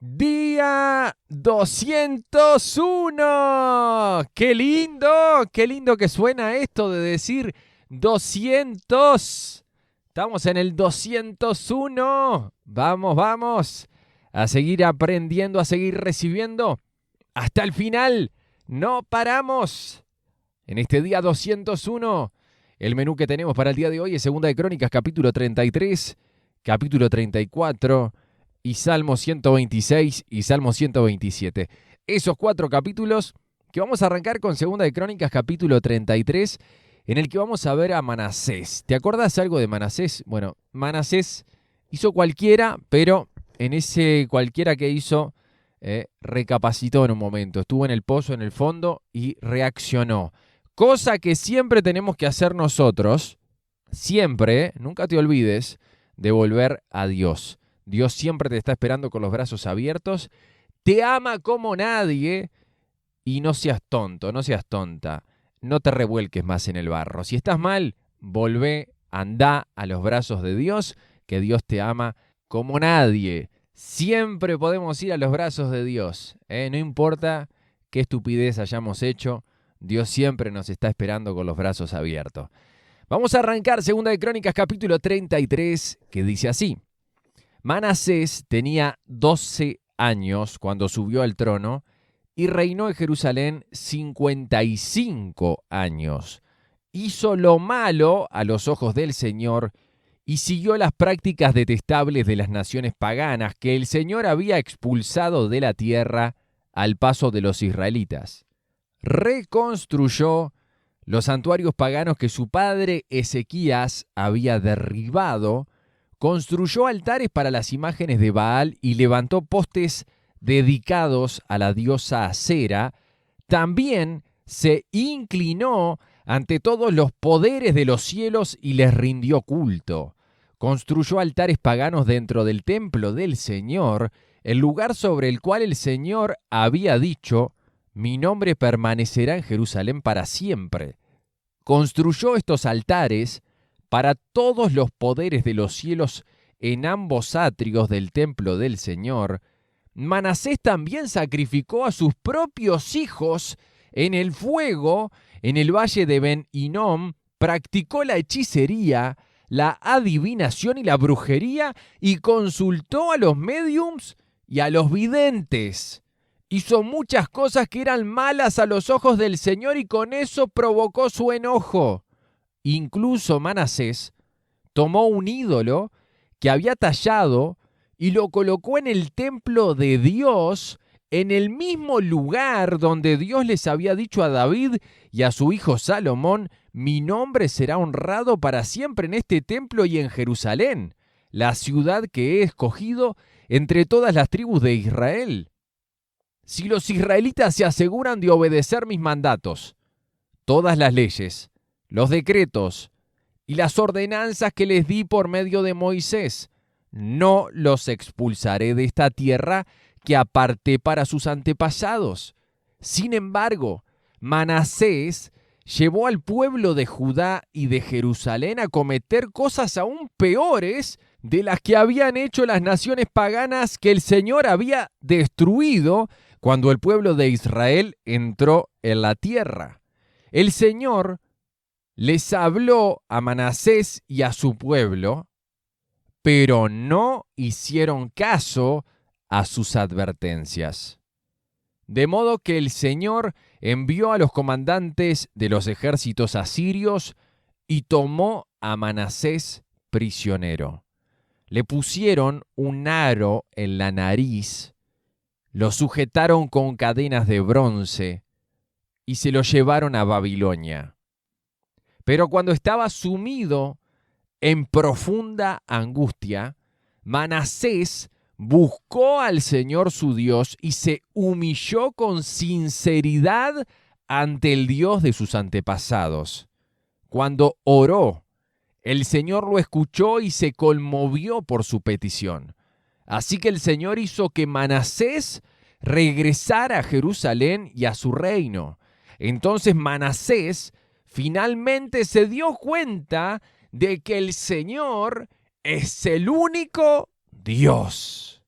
Día 201. Qué lindo que suena esto de decir 200. Estamos en el 201. Vamos a seguir aprendiendo, a seguir recibiendo hasta el final. No paramos. En este día 201, el menú que tenemos para el día de hoy es Segunda de Crónicas, capítulo 33, capítulo 34 y Salmo 126 y Salmo 127. Esos 4 capítulos que vamos a arrancar con Segunda de Crónicas, capítulo 33, en el que vamos a ver a Manasés. ¿Te acordás algo de Manasés? Bueno, Manasés hizo cualquiera, pero en ese cualquiera que hizo, recapacitó en un momento. Estuvo en el pozo, en el fondo, y reaccionó. Cosa que siempre tenemos que hacer nosotros, siempre, nunca te olvides de volver a Dios. Dios siempre te está esperando con los brazos abiertos, te ama como nadie y no seas tonto, no seas tonta, no te revuelques más en el barro. Si estás mal, volvé, andá a los brazos de Dios, que Dios te ama como nadie. Siempre podemos ir a los brazos de Dios, no importa qué estupidez hayamos hecho, Dios siempre nos está esperando con los brazos abiertos. Vamos a arrancar Segunda de Crónicas, capítulo 33, que dice así. Manasés tenía 12 años cuando subió al trono y reinó en Jerusalén 55 años. Hizo lo malo a los ojos del Señor y siguió las prácticas detestables de las naciones paganas que el Señor había expulsado de la tierra al paso de los israelitas. Reconstruyó los santuarios paganos que su padre Ezequías había derribado, construyó altares para las imágenes de Baal y levantó postes dedicados a la diosa Acera. También se inclinó ante todos los poderes de los cielos y les rindió culto. Construyó altares paganos dentro del templo del Señor, el lugar sobre el cual el Señor había dicho: mi nombre permanecerá en Jerusalén para siempre. Construyó estos altares para todos los poderes de los cielos en ambos atrios del templo del Señor. Manasés también sacrificó a sus propios hijos en el fuego en el valle de Ben Hinnom, practicó la hechicería, la adivinación y la brujería y consultó a los médiums y a los videntes. Hizo muchas cosas que eran malas a los ojos del Señor y con eso provocó su enojo. Incluso Manasés tomó un ídolo que había tallado y lo colocó en el templo de Dios, en el mismo lugar donde Dios les había dicho a David y a su hijo Salomón: mi nombre será honrado para siempre en este templo y en Jerusalén, la ciudad que he escogido entre todas las tribus de Israel. Si los israelitas se aseguran de obedecer mis mandatos, todas las leyes, los decretos y las ordenanzas que les di por medio de Moisés, no los expulsaré de esta tierra que aparté para sus antepasados. Sin embargo, Manasés llevó al pueblo de Judá y de Jerusalén a cometer cosas aún peores de las que habían hecho las naciones paganas que el Señor había destruido cuando el pueblo de Israel entró en la tierra. El Señor les habló a Manasés y a su pueblo, pero no hicieron caso a sus advertencias. De modo que el Señor envió a los comandantes de los ejércitos asirios y tomó a Manasés prisionero. Le pusieron un aro en la nariz, lo sujetaron con cadenas de bronce y se lo llevaron a Babilonia. Pero cuando estaba sumido en profunda angustia, Manasés buscó al Señor su Dios y se humilló con sinceridad ante el Dios de sus antepasados. Cuando oró, el Señor lo escuchó y se conmovió por su petición. Así que el Señor hizo que Manasés regresara a Jerusalén y a su reino. Entonces Manasés finalmente se dio cuenta de que el Señor es el único Dios.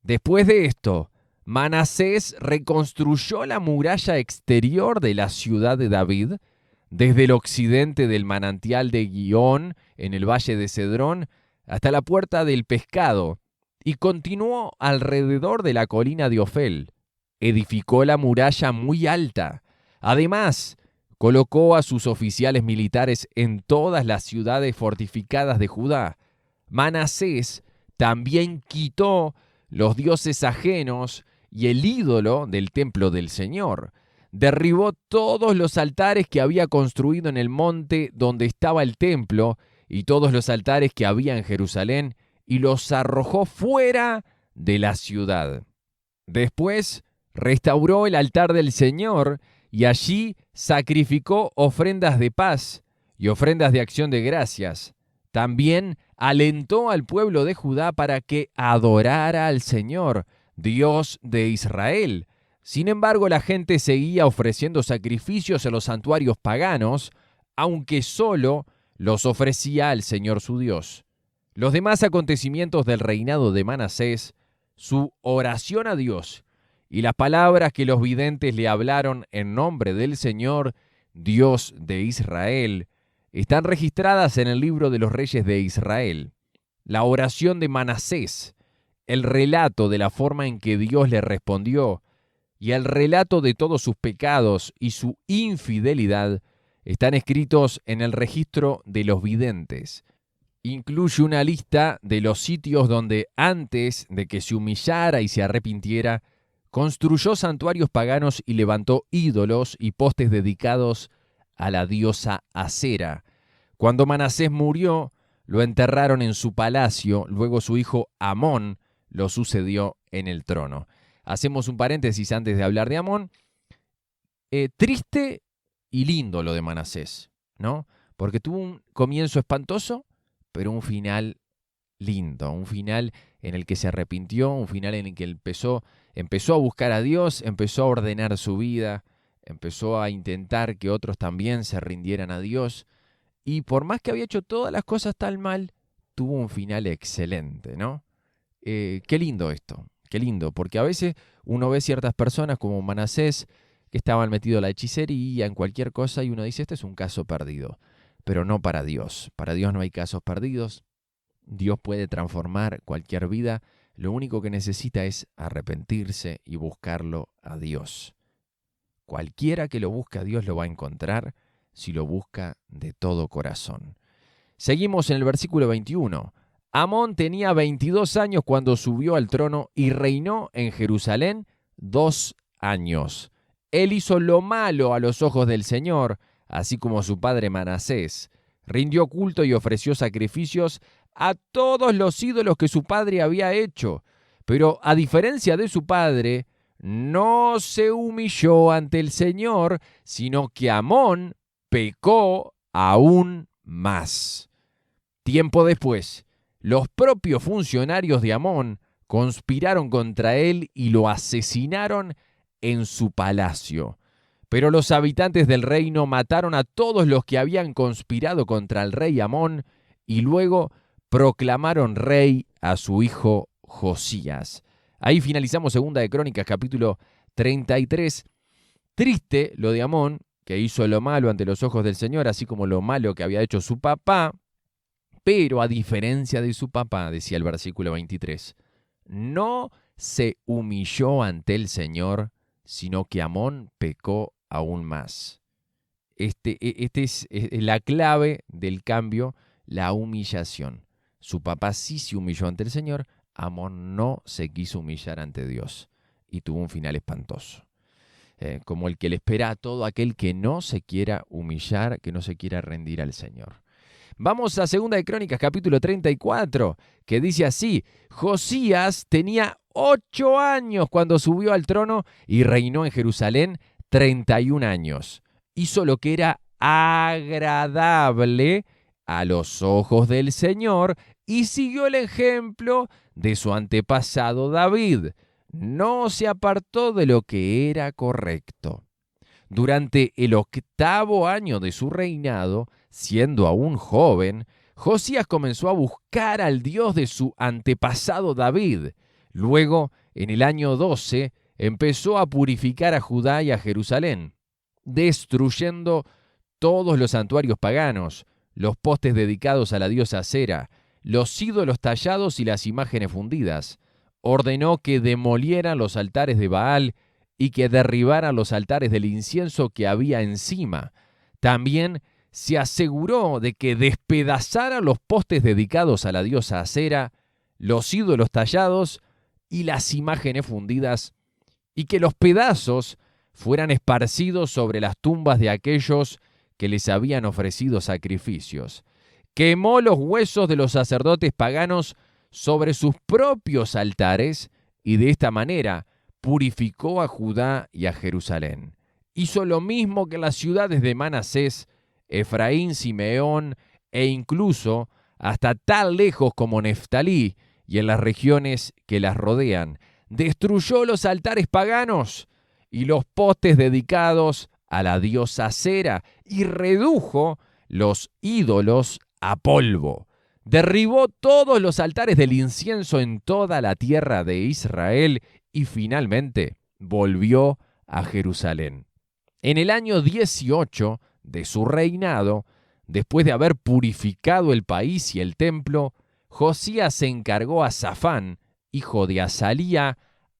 Después de esto, Manasés reconstruyó la muralla exterior de la ciudad de David, desde el occidente del manantial de Gihón, en el valle de Cedrón, hasta la puerta del pescado, y continuó alrededor de la colina de Ofel. Edificó la muralla muy alta. Además, colocó a sus oficiales militares en todas las ciudades fortificadas de Judá. Manasés también quitó los dioses ajenos y el ídolo del templo del Señor. Derribó todos los altares que había construido en el monte donde estaba el templo y todos los altares que había en Jerusalén y los arrojó fuera de la ciudad. Después restauró el altar del Señor y allí sacrificó ofrendas de paz y ofrendas de acción de gracias. También alentó al pueblo de Judá para que adorara al Señor, Dios de Israel. Sin embargo, la gente seguía ofreciendo sacrificios en los santuarios paganos, aunque solo los ofrecía al Señor su Dios. Los demás acontecimientos del reinado de Manasés, su oración a Dios y las palabras que los videntes le hablaron en nombre del Señor, Dios de Israel, están registradas en el libro de los reyes de Israel. La oración de Manasés, el relato de la forma en que Dios le respondió y el relato de todos sus pecados y su infidelidad están escritos en el registro de los videntes. Incluye una lista de los sitios donde antes de que se humillara y se arrepintiera, construyó santuarios paganos y levantó ídolos y postes dedicados a la diosa Acera. Cuando Manasés murió, lo enterraron en su palacio, luego su hijo Amón lo sucedió en el trono. Hacemos un paréntesis antes de hablar de Amón. Triste y lindo lo de Manasés, ¿no? Porque tuvo un comienzo espantoso, pero un final lindo, un final en el que se arrepintió, un final en el que empezó a buscar a Dios, empezó a ordenar su vida, empezó a intentar que otros también se rindieran a Dios, y por más que había hecho todas las cosas tan mal, tuvo un final excelente, ¿no? Qué lindo esto, qué lindo, porque a veces uno ve ciertas personas como Manasés que estaban metidos en la hechicería, en cualquier cosa, y uno dice, este es un caso perdido, pero no para Dios. Para Dios no hay casos perdidos. Dios puede transformar cualquier vida. Lo único que necesita es arrepentirse y buscarlo a Dios. Cualquiera que lo busque a Dios lo va a encontrar si lo busca de todo corazón. Seguimos en el versículo 21. Amón tenía 22 años cuando subió al trono y reinó en Jerusalén 2 años. Él hizo lo malo a los ojos del Señor, así como su padre Manasés. Rindió culto y ofreció sacrificios a todos los ídolos que su padre había hecho. Pero a diferencia de su padre, no se humilló ante el Señor, sino que Amón pecó aún más. Tiempo después, los propios funcionarios de Amón conspiraron contra él y lo asesinaron en su palacio. Pero los habitantes del reino mataron a todos los que habían conspirado contra el rey Amón y luego proclamaron rey a su hijo Josías. Ahí finalizamos Segunda de Crónicas, capítulo 33. Triste lo de Amón, que hizo lo malo ante los ojos del Señor, así como lo malo que había hecho su papá. Pero a diferencia de su papá, decía el versículo 23, no se humilló ante el Señor, sino que Amón pecó aún más. Este es la clave del cambio, la humillación. Su papá sí se humilló ante el Señor, Amón no se quiso humillar ante Dios y tuvo un final espantoso. Como el que le espera a todo aquel que no se quiera humillar, que no se quiera rendir al Señor. Vamos a Segunda de Crónicas, capítulo 34, que dice así: Josías tenía 8 años cuando subió al trono y reinó en Jerusalén 31 años. Hizo lo que era agradable a los ojos del Señor y siguió el ejemplo de su antepasado David. No se apartó de lo que era correcto. Durante el 8º año de su reinado, siendo aún joven, Josías comenzó a buscar al Dios de su antepasado David. Luego, en el año 12, empezó a purificar a Judá y a Jerusalén, destruyendo todos los santuarios paganos, los postes dedicados a la diosa Acera, los ídolos tallados y las imágenes fundidas. Ordenó que demolieran los altares de Baal y que derribaran los altares del incienso que había encima. También se aseguró de que despedazara los postes dedicados a la diosa Acera, los ídolos tallados y las imágenes fundidas, y que los pedazos fueran esparcidos sobre las tumbas de aquellos que les habían ofrecido sacrificios. Quemó los huesos de los sacerdotes paganos sobre sus propios altares y de esta manera purificó a Judá y a Jerusalén. Hizo lo mismo que en las ciudades de Manasés, Efraín, Simeón e incluso hasta tan lejos como Neftalí y en las regiones que las rodean. Destruyó los altares paganos y los postes dedicados a la diosa Acera y redujo los ídolos a polvo. Derribó todos los altares del incienso en toda la tierra de Israel y finalmente volvió a Jerusalén. En el año 18 de su reinado, después de haber purificado el país y el templo, Josías se encargó a Safán, hijo de Azalía,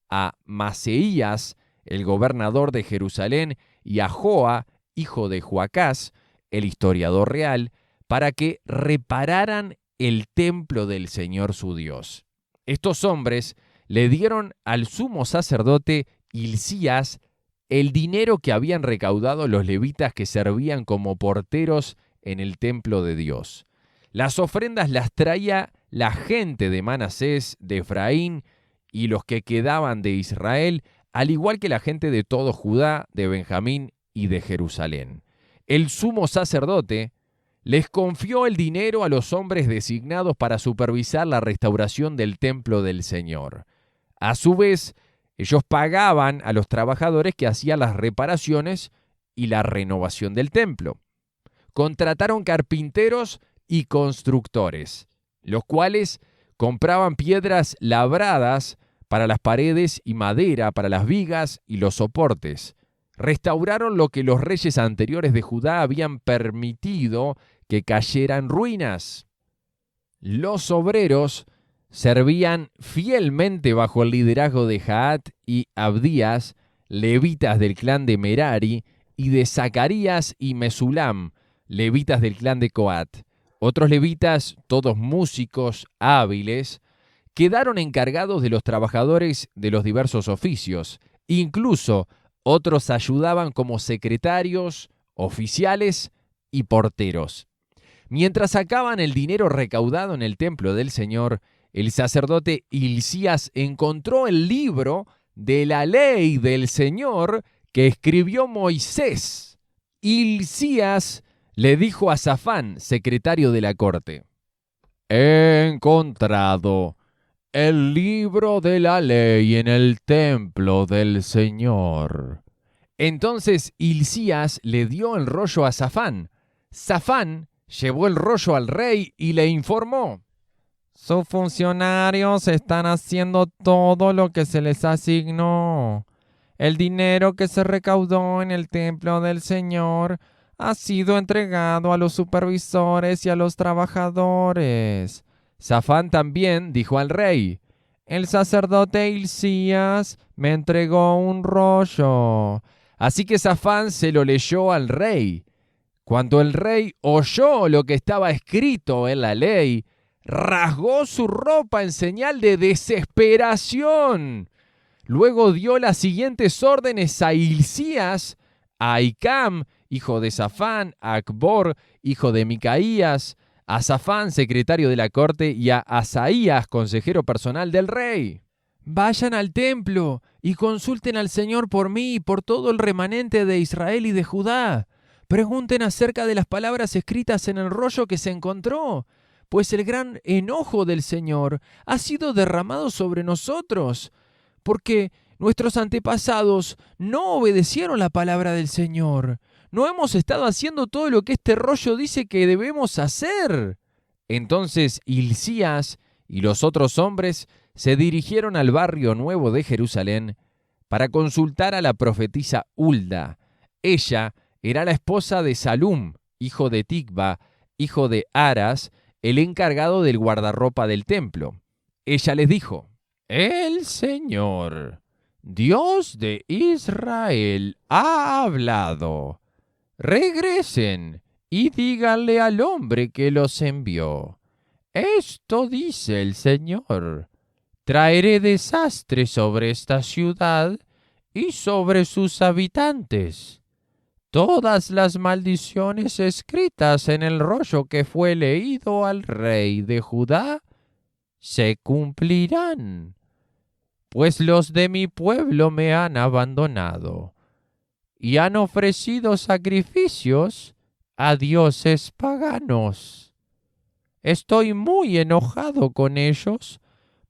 a Maseías, el gobernador de Jerusalén, y a Joa, hijo de Joacás, el historiador real, para que repararan el templo del Señor su Dios. Estos hombres le dieron al sumo sacerdote Hilcías el dinero que habían recaudado los levitas que servían como porteros en el templo de Dios. Las ofrendas las traía la gente de Manasés, de Efraín y los que quedaban de Israel, al igual que la gente de todo Judá, de Benjamín y de Jerusalén. El sumo sacerdote les confió el dinero a los hombres designados para supervisar la restauración del templo del Señor. A su vez, ellos pagaban a los trabajadores que hacían las reparaciones y la renovación del templo. Contrataron carpinteros y constructores, los cuales compraban piedras labradas para las paredes y madera para las vigas y los soportes. Restauraron lo que los reyes anteriores de Judá habían permitido que cayera en ruinas. Los obreros servían fielmente bajo el liderazgo de Jaat y Abdías, levitas del clan de Merari, y de Zacarías y Mesulam, levitas del clan de Coat. Otros levitas, todos músicos hábiles, quedaron encargados de los trabajadores de los diversos oficios. Incluso otros ayudaban como secretarios, oficiales y porteros. Mientras sacaban el dinero recaudado en el templo del Señor, el sacerdote Hilcías encontró el libro de la ley del Señor que escribió Moisés. Hilcías le dijo a Safán, secretario de la corte: «He encontrado el libro de la ley en el templo del Señor». Entonces Hilcías le dio el rollo a Safán. Safán llevó el rollo al rey y le informó: «Sus funcionarios están haciendo todo lo que se les asignó. El dinero que se recaudó en el templo del Señor ha sido entregado a los supervisores y a los trabajadores». Safán también dijo al rey: «El sacerdote Hilcías me entregó un rollo». Así que Safán se lo leyó al rey. Cuando el rey oyó lo que estaba escrito en la ley, rasgó su ropa en señal de desesperación. Luego dio las siguientes órdenes a Hilcías, a Ahicam, hijo de Safán, a Acbor, hijo de Micaías, a Safán, secretario de la corte, y a Asaías, consejero personal del rey: «Vayan al templo y consulten al Señor por mí y por todo el remanente de Israel y de Judá. Pregunten acerca de las palabras escritas en el rollo que se encontró, pues el gran enojo del Señor ha sido derramado sobre nosotros, porque nuestros antepasados no obedecieron la palabra del Señor. No hemos estado haciendo todo lo que este rollo dice que debemos hacer». Entonces Hilcías y los otros hombres se dirigieron al barrio nuevo de Jerusalén para consultar a la profetisa Hulda. Ella era la esposa de Salum, hijo de Ticva, hijo de Aras, el encargado del guardarropa del templo. Ella les dijo: «El Señor, Dios de Israel, ha hablado. Regresen y díganle al hombre que los envió. Esto dice el Señor: traeré desastre sobre esta ciudad y sobre sus habitantes. Todas las maldiciones escritas en el rollo que fue leído al rey de Judá se cumplirán, pues los de mi pueblo me han abandonado y han ofrecido sacrificios a dioses paganos. Estoy muy enojado con ellos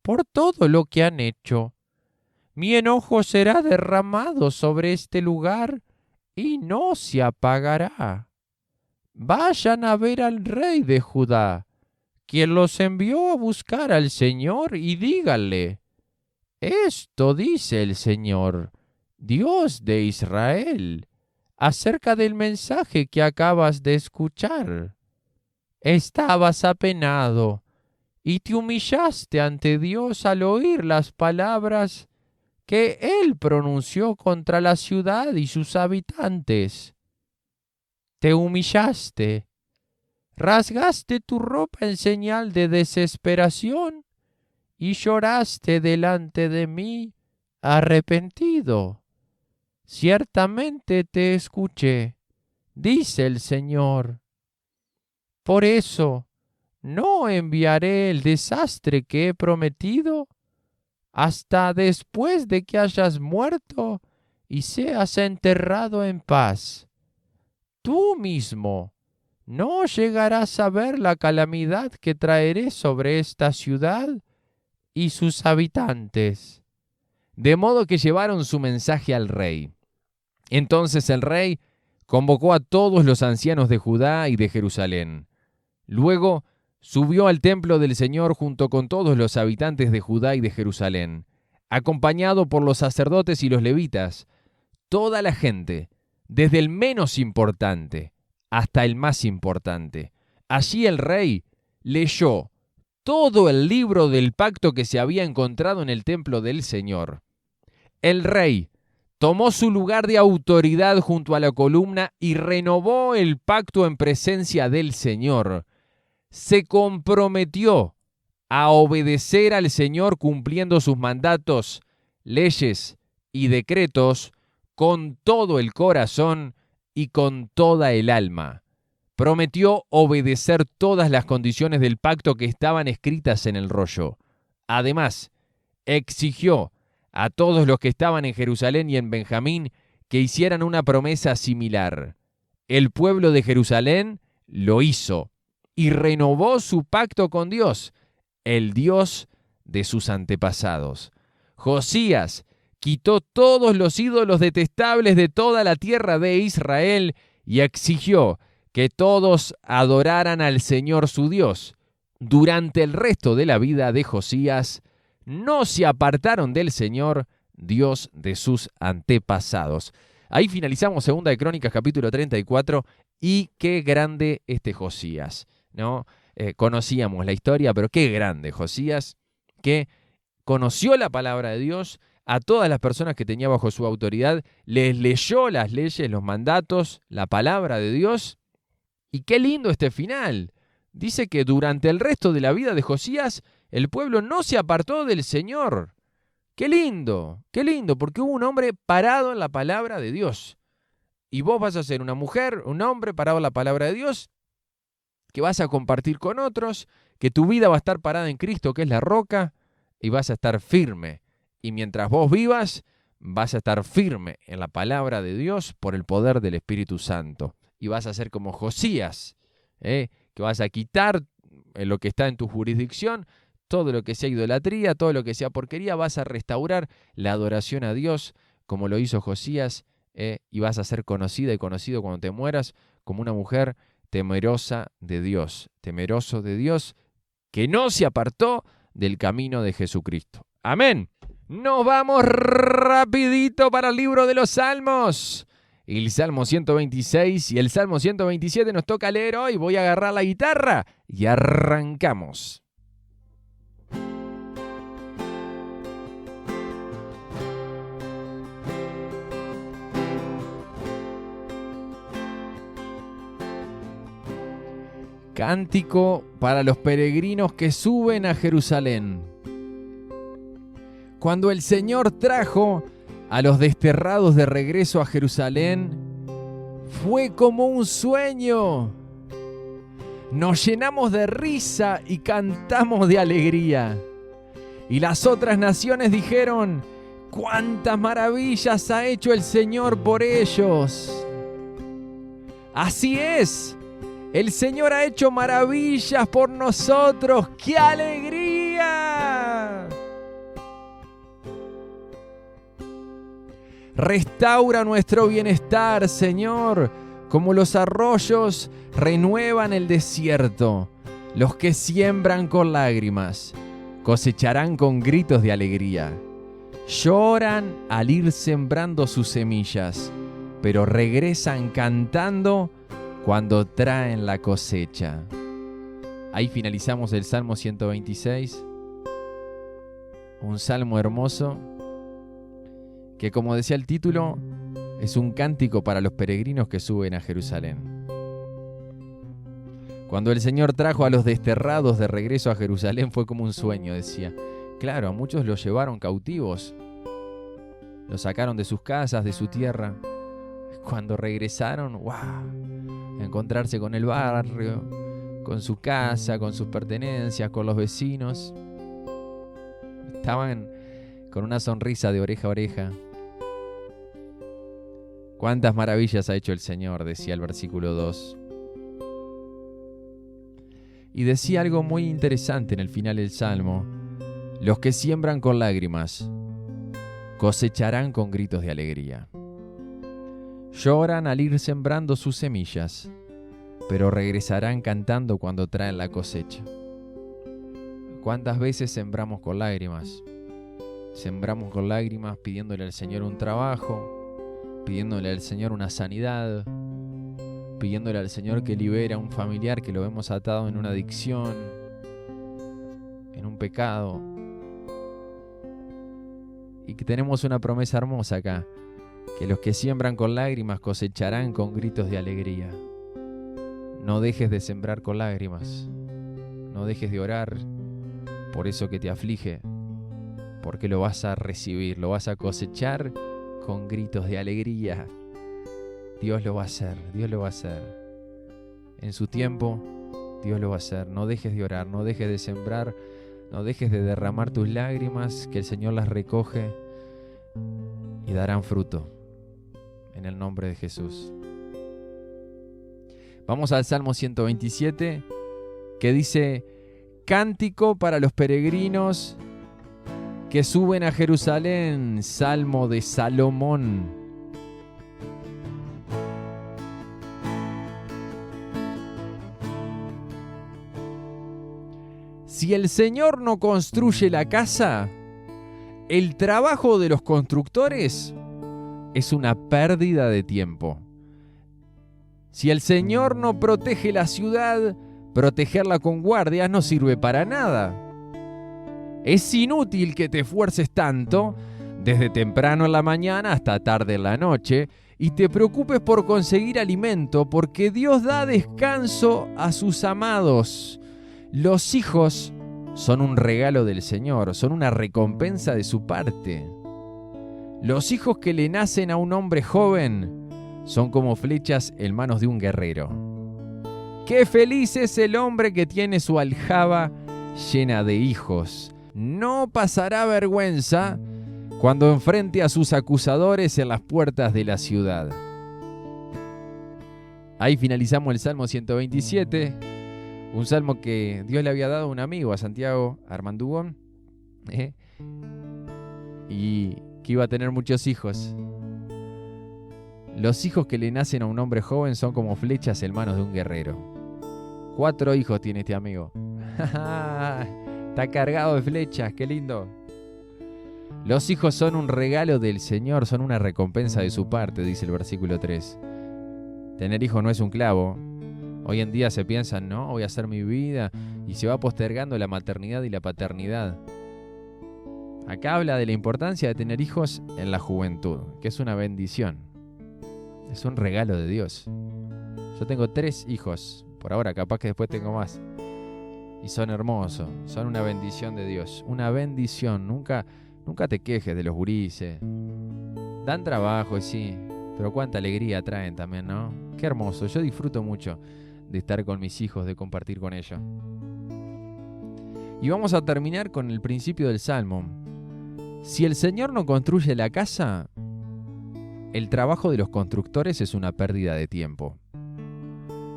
por todo lo que han hecho. Mi enojo será derramado sobre este lugar y no se apagará. Vayan a ver al rey de Judá, quien los envió a buscar al Señor, y díganle: esto dice el Señor, Dios de Israel, acerca del mensaje que acabas de escuchar. Estabas apenado y te humillaste ante Dios al oír las palabras que Él pronunció contra la ciudad y sus habitantes. Te humillaste, rasgaste tu ropa en señal de desesperación y lloraste delante de mí arrepentido. Ciertamente te escuché, dice el Señor. Por eso no enviaré el desastre que he prometido hasta después de que hayas muerto y seas enterrado en paz. Tú mismo no llegarás a ver la calamidad que traeré sobre esta ciudad y sus habitantes». De modo que llevaron su mensaje al rey. Entonces el rey convocó a todos los ancianos de Judá y de Jerusalén. Luego subió al templo del Señor junto con todos los habitantes de Judá y de Jerusalén, acompañado por los sacerdotes y los levitas, toda la gente, desde el menos importante hasta el más importante. Allí el rey leyó todo el libro del pacto que se había encontrado en el templo del Señor. El rey tomó su lugar de autoridad junto a la columna y renovó el pacto en presencia del Señor. Se comprometió a obedecer al Señor cumpliendo sus mandatos, leyes y decretos con todo el corazón y con toda el alma. Prometió obedecer todas las condiciones del pacto que estaban escritas en el rollo. Además, exigió a todos los que estaban en Jerusalén y en Benjamín que hicieran una promesa similar. El pueblo de Jerusalén lo hizo y renovó su pacto con Dios, el Dios de sus antepasados. Josías quitó todos los ídolos detestables de toda la tierra de Israel y exigió que todos adoraran al Señor su Dios. Durante el resto de la vida de Josías, no se apartaron del Señor, Dios de sus antepasados. Ahí finalizamos Segunda de Crónicas, capítulo 34, y qué grande este Josías, ¿no? Conocíamos la historia, pero qué grande Josías, que conoció la palabra de Dios, a todas las personas que tenía bajo su autoridad, les leyó las leyes, los mandatos, la palabra de Dios, y qué lindo este final. Dice que durante el resto de la vida de Josías, el pueblo no se apartó del Señor. Qué lindo, porque hubo un hombre parado en la palabra de Dios. Y vos vas a ser una mujer, un hombre parado en la palabra de Dios, que vas a compartir con otros, que tu vida va a estar parada en Cristo, que es la roca, y vas a estar firme. Y mientras vos vivas, vas a estar firme en la palabra de Dios por el poder del Espíritu Santo. Y vas a ser como Josías, que vas a quitar lo que está en tu jurisdicción, todo lo que sea idolatría, todo lo que sea porquería, vas a restaurar la adoración a Dios como lo hizo Josías, y vas a ser conocida y conocido cuando te mueras como una mujer temerosa de Dios, temeroso de Dios, que no se apartó del camino de Jesucristo. Amén. Nos vamos rapidito para el libro de los Salmos. El Salmo 126 y el Salmo 127 nos toca leer hoy. Voy a agarrar la guitarra y arrancamos. Cántico para los peregrinos que suben a Jerusalén. Cuando el Señor trajo a los desterrados de regreso a Jerusalén, fue como un sueño. Nos llenamos de risa y cantamos de alegría. Y las otras naciones dijeron: ¡cuántas maravillas ha hecho el Señor por ellos! Así es. El Señor ha hecho maravillas por nosotros. ¡Qué alegría! Restaura nuestro bienestar, Señor, como los arroyos renuevan el desierto. Los que siembran con lágrimas cosecharán con gritos de alegría. Lloran al ir sembrando sus semillas, pero regresan cantando cuando traen la cosecha. Ahí finalizamos el Salmo 126. Un salmo hermoso que, como decía el título, es un cántico para los peregrinos que suben a Jerusalén. Cuando el Señor trajo a los desterrados de regreso a Jerusalén fue como un sueño, decía. Claro, a muchos los llevaron cautivos. Los sacaron de sus casas, de su tierra. Cuando regresaron, ¡wow!, encontrarse con el barrio, con su casa, con sus pertenencias, con los vecinos. Estaban con una sonrisa de oreja a oreja. Cuántas maravillas ha hecho el Señor, decía el versículo 2. Y decía algo muy interesante en el final del Salmo. Los que siembran con lágrimas cosecharán con gritos de alegría. Lloran al ir sembrando sus semillas, pero regresarán cantando cuando traen la cosecha. ¿Cuántas veces sembramos con lágrimas? Sembramos con lágrimas pidiéndole al Señor un trabajo, pidiéndole al Señor una sanidad, pidiéndole al Señor que libere a un familiar que lo vemos atado en una adicción, en un pecado. Y que tenemos una promesa hermosa acá, que los que siembran con lágrimas cosecharán con gritos de alegría. No dejes de sembrar con lágrimas, no dejes de orar por eso que te aflige, porque lo vas a recibir, lo vas a cosechar con gritos de alegría. Dios lo va a hacer, Dios lo va a hacer. En su tiempo, Dios lo va a hacer. No dejes de orar, no dejes de sembrar, no dejes de derramar tus lágrimas, que el Señor las recoge y darán fruto. En el nombre de Jesús. Vamos al Salmo 127, que dice: cántico para los peregrinos que suben a Jerusalén, Salmo de Salomón. Si el Señor no construye la casa, el trabajo de los constructores es una pérdida de tiempo. Si el Señor no protege la ciudad, protegerla con guardias no sirve para nada. Es inútil que te esfuerces tanto, desde temprano en la mañana hasta tarde en la noche, y te preocupes por conseguir alimento, porque Dios da descanso a sus amados. Los hijos son un regalo del Señor, son una recompensa de su parte. Los hijos que le nacen a un hombre joven son como flechas en manos de un guerrero. ¡Qué feliz es el hombre que tiene su aljaba llena de hijos! No pasará vergüenza cuando enfrente a sus acusadores en las puertas de la ciudad. Ahí finalizamos el Salmo 127, un salmo que Dios le había dado a un amigo, a Santiago Armandugón, y que iba a tener muchos hijos. Los hijos que le nacen a un hombre joven son como flechas en manos de un guerrero. 4 hijos tiene este amigo. Está cargado de flechas, qué lindo. Los hijos son un regalo del Señor, son una recompensa de su parte, dice el versículo 3. Tener hijos no es un clavo. Hoy en día se piensa, no, voy a hacer mi vida, y se va postergando la maternidad y la paternidad. Acá habla de la importancia de tener hijos en la juventud, que es una bendición. Es un regalo de Dios. Yo tengo 3 hijos, por ahora, capaz que después tengo más. Y son hermosos, son una bendición de Dios. Una bendición, nunca te quejes de los gurises. Dan trabajo, sí, pero cuánta alegría traen también, ¿no? Qué hermoso, yo disfruto mucho de estar con mis hijos, de compartir con ellos. Y vamos a terminar con el principio del Salmo. Si el Señor no construye la casa, el trabajo de los constructores es una pérdida de tiempo.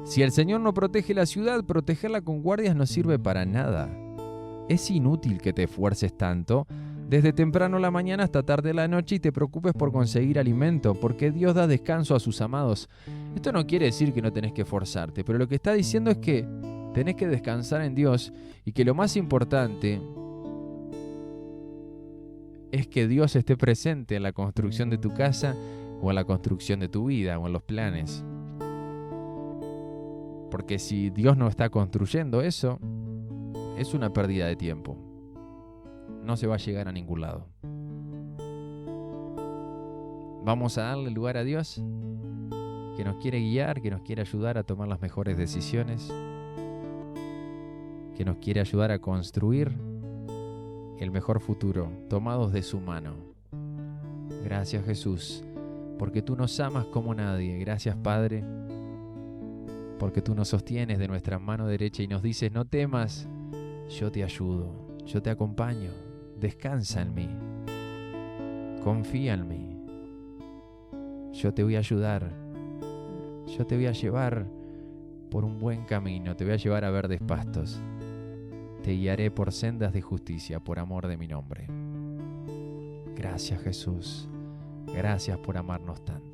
Si el Señor no protege la ciudad, protegerla con guardias no sirve para nada. Es inútil que te esfuerces tanto, desde temprano la mañana hasta tarde la noche, y te preocupes por conseguir alimento, porque Dios da descanso a sus amados. Esto no quiere decir que no tenés que esforzarte, pero lo que está diciendo es que tenés que descansar en Dios, y que lo más importante es que Dios esté presente en la construcción de tu casa, o en la construcción de tu vida, o en los planes. Porque si Dios no está construyendo eso, es una pérdida de tiempo. No se va a llegar a ningún lado. Vamos a darle lugar a Dios, que nos quiere guiar, que nos quiere ayudar a tomar las mejores decisiones, que nos quiere ayudar a construir el mejor futuro, tomados de su mano. Gracias, Jesús, porque tú nos amas como nadie. Gracias, Padre, porque tú nos sostienes de nuestra mano derecha y nos dices, no temas, yo te ayudo, yo te acompaño, descansa en mí, confía en mí, yo te voy a ayudar, yo te voy a llevar por un buen camino, te voy a llevar a verdes pastos, te guiaré por sendas de justicia por amor de mi nombre. Gracias, Jesús, gracias por amarnos tanto.